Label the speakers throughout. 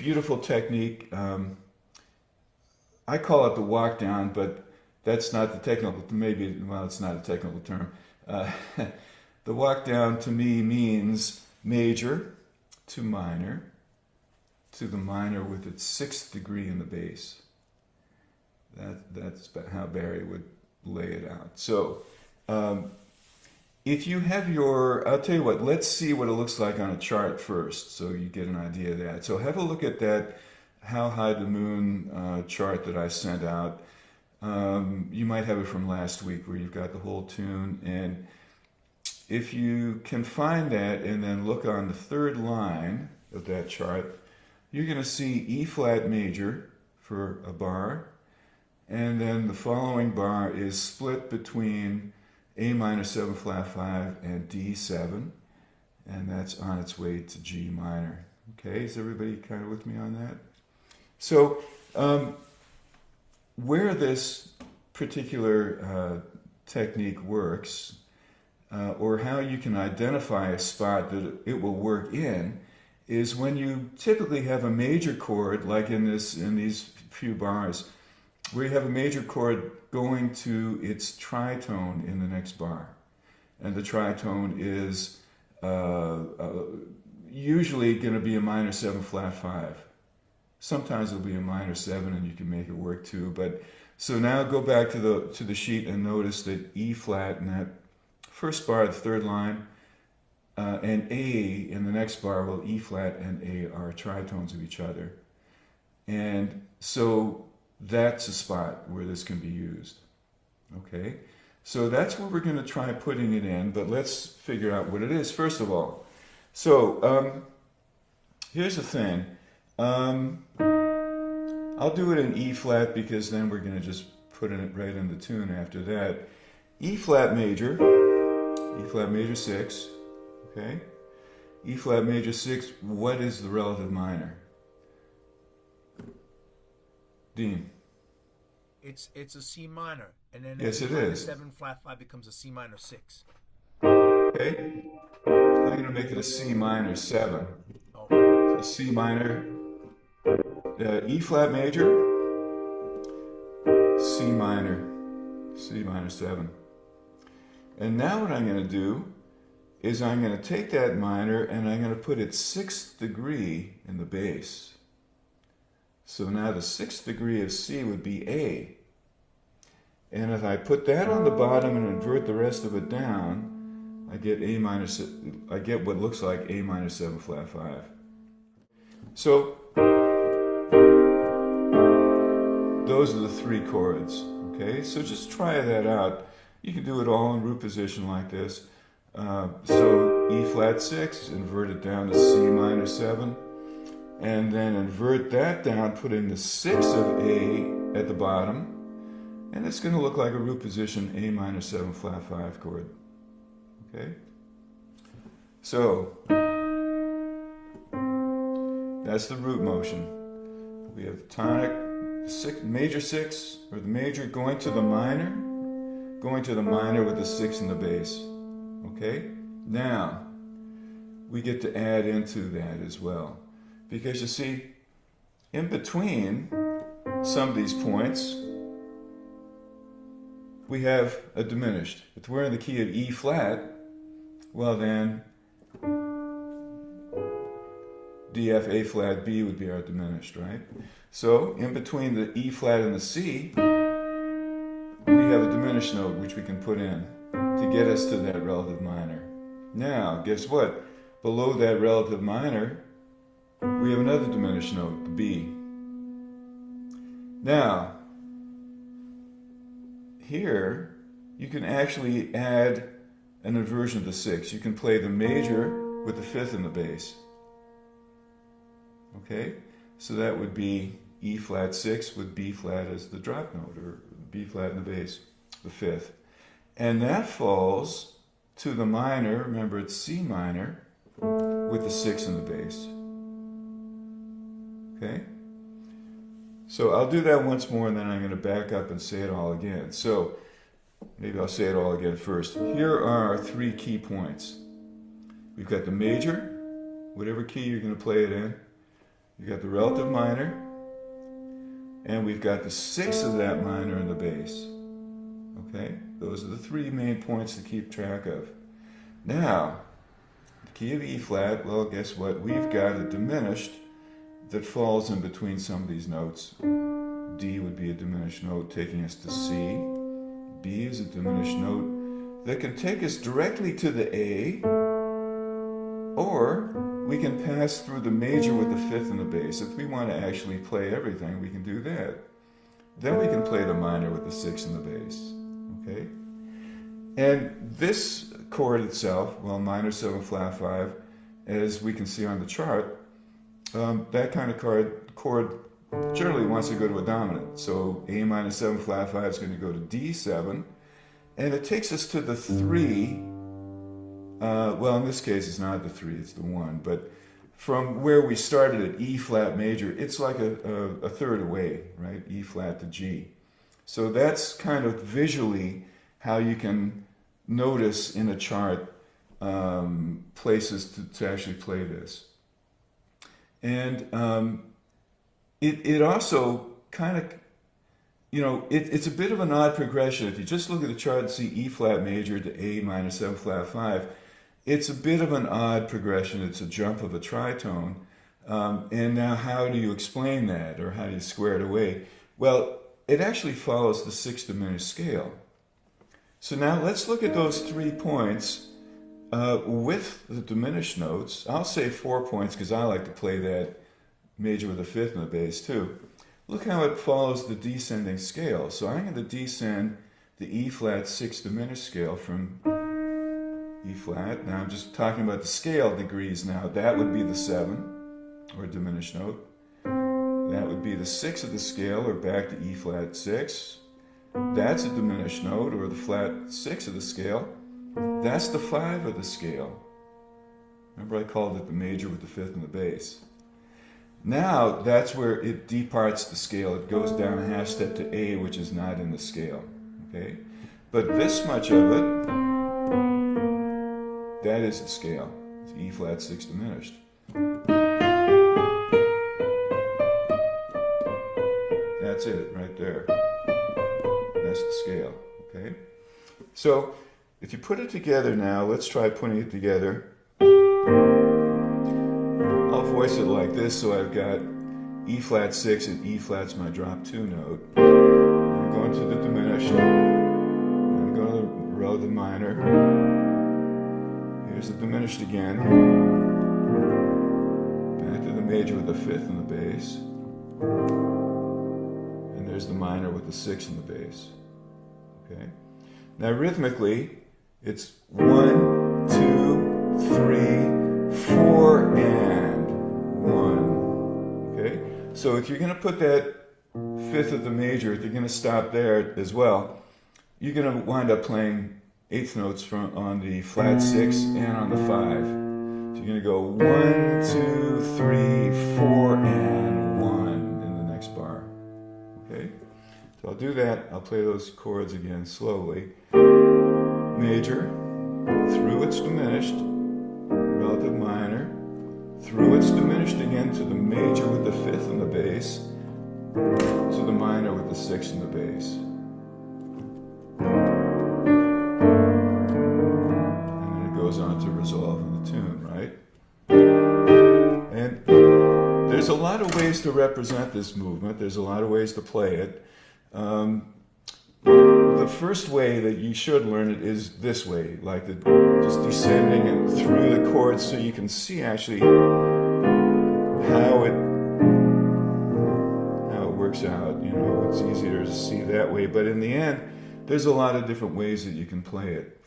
Speaker 1: beautiful technique. I call it the walkdown, but that's not the technical, maybe, well, it's not a technical term. The walkdown to me means major to minor, to the minor with its 6th degree in the bass. That's how Barry would lay it out. So, if you have your, I'll tell you what, let's see what it looks like on a chart first, so you get an idea of that. So have a look at that How High the Moon chart that I sent out. You might have it from last week where you've got the whole tune, and if you can find that and then look on the 3rd line of that chart, you're going to see E flat major for a bar, and then the following bar is split between A minor 7 flat 5 and D7, and that's on its way to G minor. Okay, is everybody kind of with me on that? So where this particular technique works, or how you can identify a spot that it will work in, is when you typically have a major chord, like in these few bars, where you have a major chord going to its tritone in the next bar. And the tritone is usually going to be a minor 7 flat 5. Sometimes it'll be a minor 7 and you can make it work too. But so now go back to the sheet and notice that E flat in that first bar, the 3rd line, and A in the next bar, well, E flat and A are tritones of each other. And so that's a spot where this can be used. Okay, so that's where we're going to try putting it in, but let's figure out what it is first of all. So here's the thing. I'll do it in E flat because then we're going to just put it right in the tune after that. E flat major 6, okay? E flat major 6, what is the relative minor? Dean?
Speaker 2: It's a C minor, and then
Speaker 1: yes, it is.
Speaker 2: 7 flat 5 becomes a C minor 6.
Speaker 1: Okay, I'm going to make it a C minor 7.
Speaker 2: Oh.
Speaker 1: So C minor, E flat major, C minor 7. And now what I'm going to do is I'm going to take that minor and I'm going to put its 6th degree in the bass. So now the 6th degree of C would be A. And if I put that on the bottom and invert the rest of it down, I get I get what looks like A minor 7 flat 5. So those are the 3 chords. Okay, so just try that out. You can do it all in root position like this. So E flat 6, invert it down to C minor 7, and then invert that down, putting the 6 of A at the bottom, and it's going to look like a root position A minor 7 flat 5 chord. Okay? So that's the root motion. We have the tonic, major 6, or the major going to the minor with the 6 in the bass. Okay? Now, we get to add into that as well. Because you see, in between some of these points, we have a diminished. If we're in the key of E flat, well then, D, F, A flat, B would be our diminished, right? So, in between the E flat and the C, we have a diminished note which we can put in to get us to that relative minor. Now, guess what? Below that relative minor, we have another diminished note, the B. Now, here, you can actually add an inversion of the 6. You can play the major with the 5th in the bass. Okay? So that would be E flat 6 with B flat as the drop note, or B flat in the bass, the 5th. And that falls to the minor, remember it's C minor, with the 6 in the bass. Okay? So I'll do that once more and then I'm going to back up and say it all again. So maybe I'll say it all again first. Here are our 3 key points. We've got the major, whatever key you're going to play it in. You got the relative minor, and we've got the sixth of that minor in the bass. Okay, those are the three main points to keep track of. Now, the key of E flat, well, guess what? We've got a diminished that falls in between some of these notes. D would be a diminished note taking us to C. B is a diminished note that can take us directly to the A, or we can pass through the major with the fifth in the bass. If we want to actually play everything, we can do that. Then we can play the minor with the sixth in the bass. Okay? And this chord itself, well, minor 7 flat 5, as we can see on the chart, that kind of chord generally wants to go to a dominant. So A minor 7 flat 5 is going to go to D7, and it takes us to the 3. Well, in this case, it's not the 3, it's the 1. But from where we started at E flat major, it's like a third away, right? E flat to G. So that's kind of visually how you can notice in a chart places to actually play this. And it also kind of, you know, it's a bit of an odd progression. If you just look at the chart and see E flat major to A minor 7 flat 5, it's a bit of an odd progression. It's a jump of a tritone. And now how do you explain that, or how do you square it away? Well, it actually follows the sixth diminished scale. So now let's look at those 3 points with the diminished notes. I'll say 4 points because I like to play that major with a fifth in the bass too. Look how it follows the descending scale. So I'm going to descend the E flat sixth diminished scale from E flat. Now I'm just talking about the scale degrees now. That would be the 7, or diminished note. That would be the 6 of the scale, or back to E flat 6. That's a diminished note, or the flat 6 of the scale. That's the 5 of the scale. Remember I called it the major with the fifth in the bass. Now that's where it departs the scale. It goes down a half step to A, which is not in the scale. Okay? But this much of it, that is the scale. It's E flat 6 diminished. That's it right there. That's the scale. Okay? So if you put it together now, let's try putting it together. I'll voice it like this. So I've got E flat 6 and E flat's my drop 2 note. I'm going to the diminished. I'm going to the relative minor. Here's the diminished again. Back to the major with the fifth in the bass. And there's the minor with the sixth in the bass. Okay? Now rhythmically, it's 1, 2, 3, 4, and 1. Okay? So if you're going to put that fifth of the major, if you're going to stop there as well, you're going to wind up playing eighth notes on the flat 6 and on the 5. So you're going to go 1, 2, 3, 4, and 1 in the next bar. Okay? So I'll do that. I'll play those chords again slowly. Major, through its diminished, relative minor, through its diminished again to the major with the fifth in the bass, to the minor with the sixth in the bass. Goes on to resolve in the tune, right? And there's a lot of ways to represent this movement. There's a lot of ways to play it. The first way that you should learn it is this way, like just descending and through the chords, so you can see actually how it works out. You know, it's easier to see that way, but in the end, there's a lot of different ways that you can play it.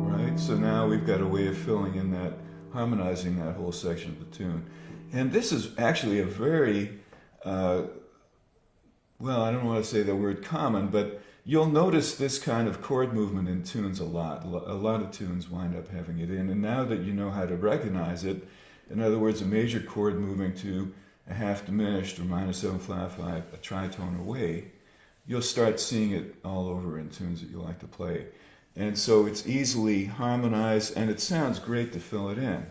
Speaker 1: Right, so now we've got a way of filling in that, harmonizing that whole section of the tune. And this is actually a very, well, I don't want to say the word common, but you'll notice this kind of chord movement in tunes a lot. A lot of tunes wind up having it in. And now that you know how to recognize it, in other words, a major chord moving to a half diminished or minor 7 flat 5, a tritone away, you'll start seeing it all over in tunes that you like to play. And so it's easily harmonized, and it sounds great to fill it in.